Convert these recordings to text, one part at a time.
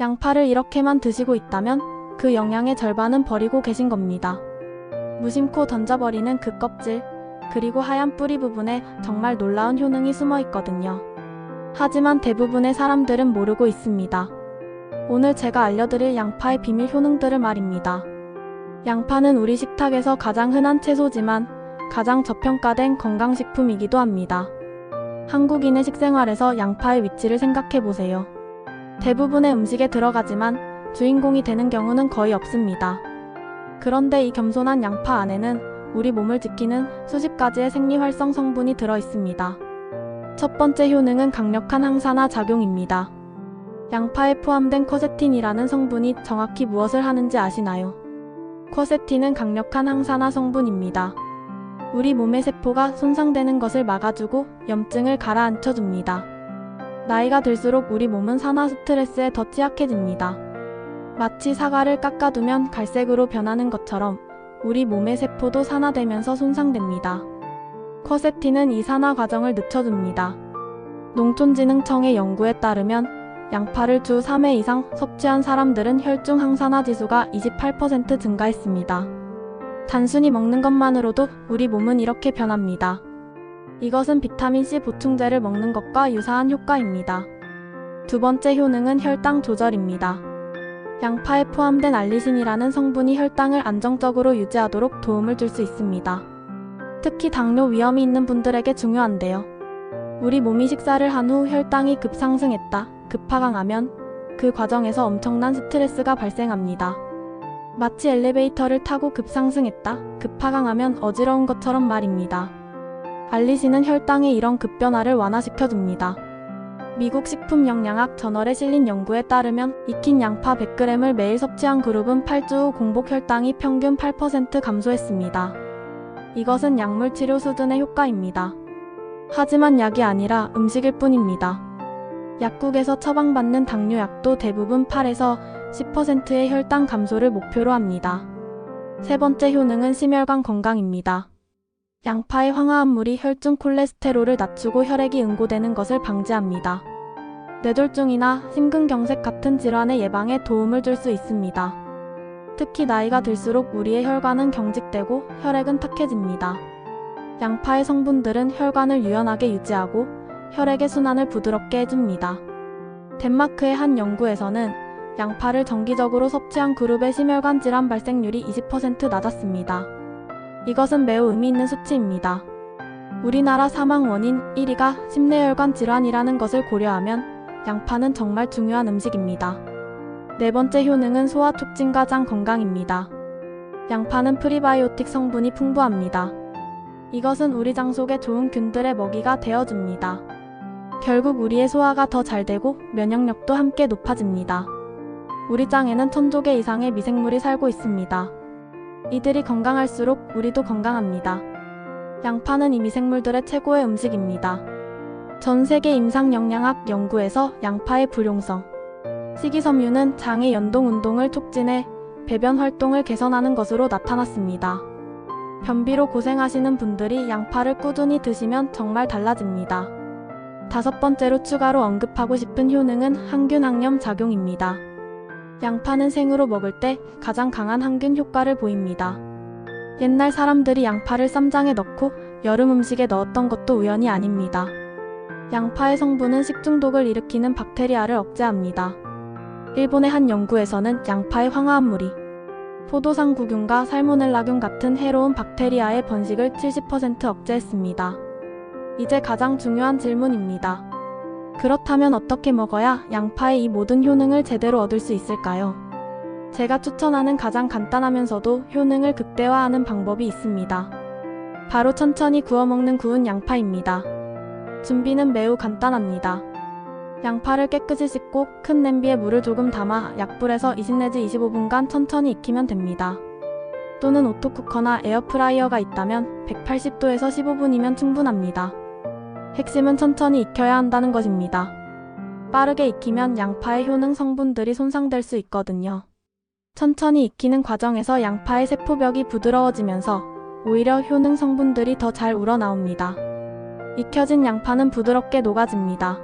양파를 이렇게만 드시고 있다면 그 영양의 절반은 버리고 계신 겁니다. 무심코 던져버리는 그 껍질, 그리고 하얀 뿌리 부분에 정말 놀라운 효능이 숨어 있거든요. 하지만 대부분의 사람들은 모르고 있습니다. 오늘 제가 알려드릴 양파의 비밀 효능들을 말입니다. 양파는 우리 식탁에서 가장 흔한 채소지만 가장 저평가된 건강식품이기도 합니다. 한국인의 식생활에서 양파의 위치를 생각해보세요. 대부분의 음식에 들어가지만 주인공이 되는 경우는 거의 없습니다. 그런데 이 겸손한 양파 안에는 우리 몸을 지키는 수십 가지의 생리활성 성분이 들어있습니다. 첫 번째 효능은 강력한 항산화 작용입니다. 양파에 포함된 쿼세틴이라는 성분이 정확히 무엇을 하는지 아시나요? 쿼세틴은 강력한 항산화 성분입니다. 우리 몸의 세포가 손상되는 것을 막아주고 염증을 가라앉혀줍니다. 나이가 들수록 우리 몸은 산화 스트레스에 더 취약해집니다. 마치 사과를 깎아두면 갈색으로 변하는 것처럼 우리 몸의 세포도 산화되면서 손상됩니다. 쿼세틴은 이 산화 과정을 늦춰줍니다. 농촌진흥청의 연구에 따르면 양파를 주 3회 이상 섭취한 사람들은 혈중 항산화 지수가 28% 증가했습니다. 단순히 먹는 것만으로도 우리 몸은 이렇게 변합니다. 이것은 비타민C 보충제를 먹는 것과 유사한 효과입니다. 두 번째 효능은 혈당 조절입니다. 양파에 포함된 알리신이라는 성분이 혈당을 안정적으로 유지하도록 도움을 줄 수 있습니다. 특히 당뇨 위험이 있는 분들에게 중요한데요. 우리 몸이 식사를 한 후 혈당이 급상승했다, 급하강하면 그 과정에서 엄청난 스트레스가 발생합니다. 마치 엘리베이터를 타고 급상승했다, 급하강하면 어지러운 것처럼 말입니다. 알리신은 혈당의 이런 급변화를 완화시켜줍니다. 미국 식품영양학 저널에 실린 연구에 따르면 익힌 양파 100g을 매일 섭취한 그룹은 8주 후 공복 혈당이 평균 8% 감소했습니다. 이것은 약물 치료 수준의 효과입니다. 하지만 약이 아니라 음식일 뿐입니다. 약국에서 처방받는 당뇨약도 대부분 8에서 10%의 혈당 감소를 목표로 합니다. 세 번째 효능은 심혈관 건강입니다. 양파의 황화합물이 혈중 콜레스테롤을 낮추고 혈액이 응고되는 것을 방지합니다. 뇌졸중이나 심근경색 같은 질환의 예방에 도움을 줄 수 있습니다. 특히 나이가 들수록 우리의 혈관은 경직되고 혈액은 탁해집니다. 양파의 성분들은 혈관을 유연하게 유지하고 혈액의 순환을 부드럽게 해줍니다. 덴마크의 한 연구에서는 양파를 정기적으로 섭취한 그룹의 심혈관 질환 발생률이 20% 낮았습니다. 이것은 매우 의미 있는 수치입니다. 우리나라 사망 원인 1위가 심뇌혈관 질환이라는 것을 고려하면 양파는 정말 중요한 음식입니다. 네 번째 효능은 소화 촉진과 장 건강입니다. 양파는 프리바이오틱 성분이 풍부합니다. 이것은 우리 장 속에 좋은 균들의 먹이가 되어줍니다. 결국 우리의 소화가 더 잘 되고 면역력도 함께 높아집니다. 우리 장에는 1000조 개 이상의 미생물이 살고 있습니다. 이들이 건강할수록 우리도 건강합니다. 양파는 이 미생물들의 최고의 음식입니다. 전 세계 임상영양학 연구에서 양파의 불용성, 식이섬유는 장의 연동 운동을 촉진해 배변 활동을 개선하는 것으로 나타났습니다. 변비로 고생하시는 분들이 양파를 꾸준히 드시면 정말 달라집니다. 다섯 번째로 추가로 언급하고 싶은 효능은 항균 항염 작용입니다. 양파는 생으로 먹을 때 가장 강한 항균 효과를 보입니다. 옛날 사람들이 양파를 쌈장에 넣고 여름 음식에 넣었던 것도 우연이 아닙니다. 양파의 성분은 식중독을 일으키는 박테리아를 억제합니다. 일본의 한 연구에서는 양파의 황화합물이 포도상구균과 살모넬라균 같은 해로운 박테리아의 번식을 70% 억제했습니다. 이제 가장 중요한 질문입니다. 그렇다면 어떻게 먹어야 양파의 이 모든 효능을 제대로 얻을 수 있을까요? 제가 추천하는 가장 간단하면서도 효능을 극대화하는 방법이 있습니다. 바로 천천히 구워 먹는 구운 양파입니다. 준비는 매우 간단합니다. 양파를 깨끗이 씻고 큰 냄비에 물을 조금 담아 약불에서 20 내지 25분간 천천히 익히면 됩니다. 또는 오토쿠커나 에어프라이어가 있다면 180도에서 15분이면 충분합니다. 핵심은 천천히 익혀야 한다는 것입니다. 빠르게 익히면 양파의 효능 성분들이 손상될 수 있거든요. 천천히 익히는 과정에서 양파의 세포벽이 부드러워지면서 오히려 효능 성분들이 더 잘 우러나옵니다. 익혀진 양파는 부드럽게 녹아집니다.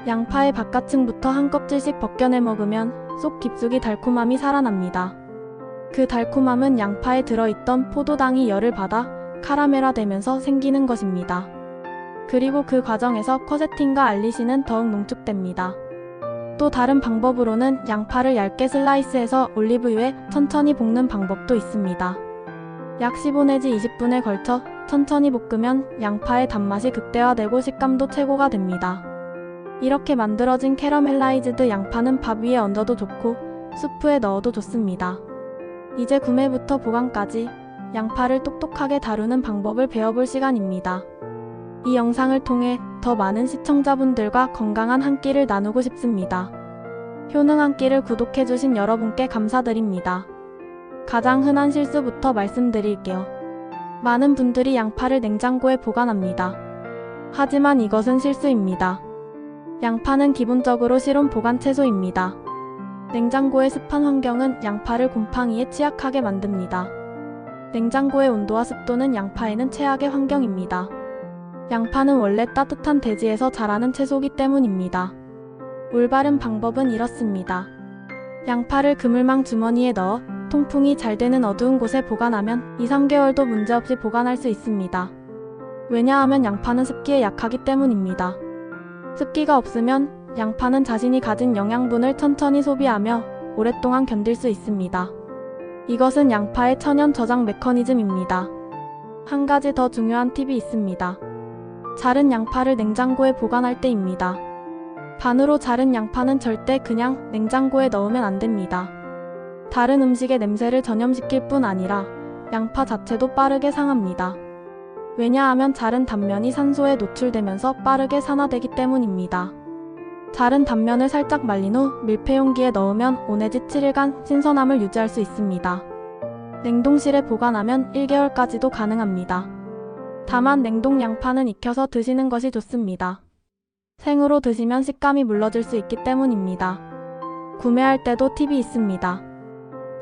양파의 바깥층부터 한 껍질씩 벗겨내 먹으면 속 깊숙이 달콤함이 살아납니다. 그 달콤함은 양파에 들어있던 포도당이 열을 받아 카라멜화되면서 생기는 것입니다. 그리고 그 과정에서 커세틴과 알리신은 더욱 농축됩니다. 또 다른 방법으로는 양파를 얇게 슬라이스해서 올리브유에 천천히 볶는 방법도 있습니다. 약 15 내지 20분에 걸쳐 천천히 볶으면 양파의 단맛이 극대화되고 식감도 최고가 됩니다. 이렇게 만들어진 캐러멜라이즈드 양파는 밥 위에 얹어도 좋고 수프에 넣어도 좋습니다. 이제 구매부터 보관까지 양파를 똑똑하게 다루는 방법을 배워볼 시간입니다. 이 영상을 통해 더 많은 시청자분들과 건강한 한 끼를 나누고 싶습니다. 효능 한 끼를 구독해주신 여러분께 감사드립니다. 가장 흔한 실수부터 말씀드릴게요. 많은 분들이 양파를 냉장고에 보관합니다. 하지만 이것은 실수입니다. 양파는 기본적으로 실온 보관 채소입니다. 냉장고의 습한 환경은 양파를 곰팡이에 취약하게 만듭니다. 냉장고의 온도와 습도는 양파에는 최악의 환경입니다. 양파는 원래 따뜻한 대지에서 자라는 채소이기 때문입니다. 올바른 방법은 이렇습니다. 양파를 그물망 주머니에 넣어 통풍이 잘 되는 어두운 곳에 보관하면 2-3개월도 문제없이 보관할 수 있습니다. 왜냐하면 양파는 습기에 약하기 때문입니다. 습기가 없으면 양파는 자신이 가진 영양분을 천천히 소비하며 오랫동안 견딜 수 있습니다. 이것은 양파의 천연 저장 메커니즘입니다. 한 가지 더 중요한 팁이 있습니다. 자른 양파를 냉장고에 보관할 때입니다. 반으로 자른 양파는 절대 그냥 냉장고에 넣으면 안 됩니다. 다른 음식의 냄새를 전염시킬 뿐 아니라 양파 자체도 빠르게 상합니다. 왜냐하면 자른 단면이 산소에 노출되면서 빠르게 산화되기 때문입니다. 자른 단면을 살짝 말린 후 밀폐 용기에 넣으면 5 내지 7일간 신선함을 유지할 수 있습니다. 냉동실에 보관하면 1개월까지도 가능합니다. 다만 냉동 양파는 익혀서 드시는 것이 좋습니다. 생으로 드시면 식감이 물러질 수 있기 때문입니다. 구매할 때도 팁이 있습니다.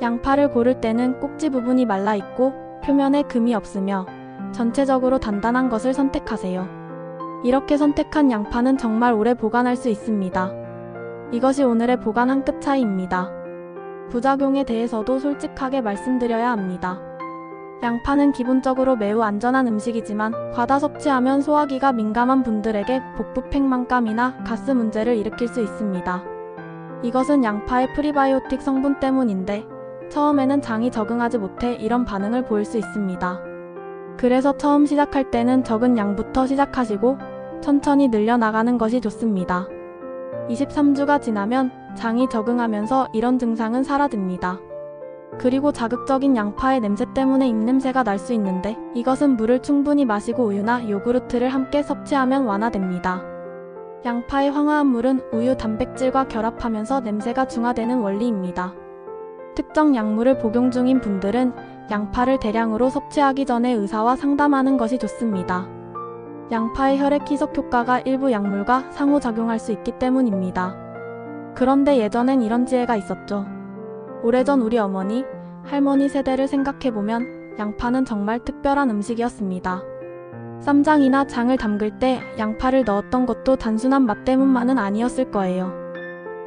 양파를 고를 때는 꼭지 부분이 말라 있고 표면에 금이 없으며 전체적으로 단단한 것을 선택하세요. 이렇게 선택한 양파는 정말 오래 보관할 수 있습니다. 이것이 오늘의 보관 한 끗 차이입니다. 부작용에 대해서도 솔직하게 말씀드려야 합니다. 양파는 기본적으로 매우 안전한 음식이지만 과다 섭취하면 소화기가 민감한 분들에게 복부 팽만감이나 가스 문제를 일으킬 수 있습니다. 이것은 양파의 프리바이오틱 성분 때문인데 처음에는 장이 적응하지 못해 이런 반응을 보일 수 있습니다. 그래서 처음 시작할 때는 적은 양부터 시작하시고 천천히 늘려나가는 것이 좋습니다. 23주가 지나면 장이 적응하면서 이런 증상은 사라집니다. 그리고 자극적인 양파의 냄새 때문에 입냄새가 날 수 있는데 이것은 물을 충분히 마시고 우유나 요구르트를 함께 섭취하면 완화됩니다. 양파의 황화한 물은 우유 단백질과 결합하면서 냄새가 중화되는 원리입니다. 특정 약물을 복용 중인 분들은 양파를 대량으로 섭취하기 전에 의사와 상담하는 것이 좋습니다. 양파의 혈액 희석 효과가 일부 약물과 상호작용할 수 있기 때문입니다. 그런데 예전엔 이런 지혜가 있었죠. 오래전 우리 어머니, 할머니 세대를 생각해보면 양파는 정말 특별한 음식이었습니다. 쌈장이나 장을 담글 때 양파를 넣었던 것도 단순한 맛 때문만은 아니었을 거예요.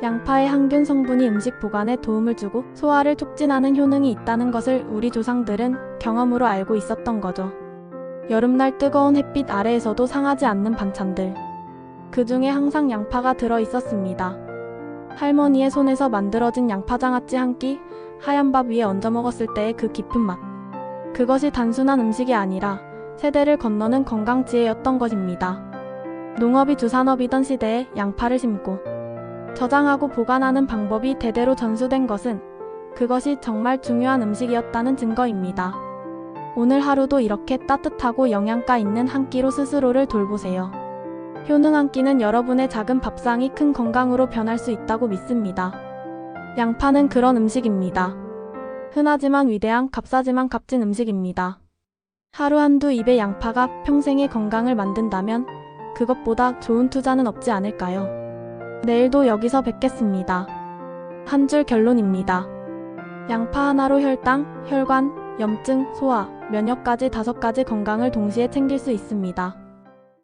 양파의 항균 성분이 음식 보관에 도움을 주고 소화를 촉진하는 효능이 있다는 것을 우리 조상들은 경험으로 알고 있었던 거죠. 여름날 뜨거운 햇빛 아래에서도 상하지 않는 반찬들. 그 중에 항상 양파가 들어 있었습니다. 할머니의 손에서 만들어진 양파장아찌 한 끼, 하얀 밥 위에 얹어 먹었을 때의 그 깊은 맛. 그것이 단순한 음식이 아니라 세대를 건너는 건강지혜였던 것입니다. 농업이 주산업이던 시대에 양파를 심고 저장하고 보관하는 방법이 대대로 전수된 것은 그것이 정말 중요한 음식이었다는 증거입니다. 오늘 하루도 이렇게 따뜻하고 영양가 있는 한 끼로 스스로를 돌보세요. 효능 한 끼는 여러분의 작은 밥상이 큰 건강으로 변할 수 있다고 믿습니다. 양파는 그런 음식입니다. 흔하지만 위대한, 값싸지만 값진 음식입니다. 하루 한두 입의 양파가 평생의 건강을 만든다면 그것보다 좋은 투자는 없지 않을까요? 내일도 여기서 뵙겠습니다. 한 줄 결론입니다. 양파 하나로 혈당, 혈관, 염증, 소화, 면역까지 5가지 건강을 동시에 챙길 수 있습니다.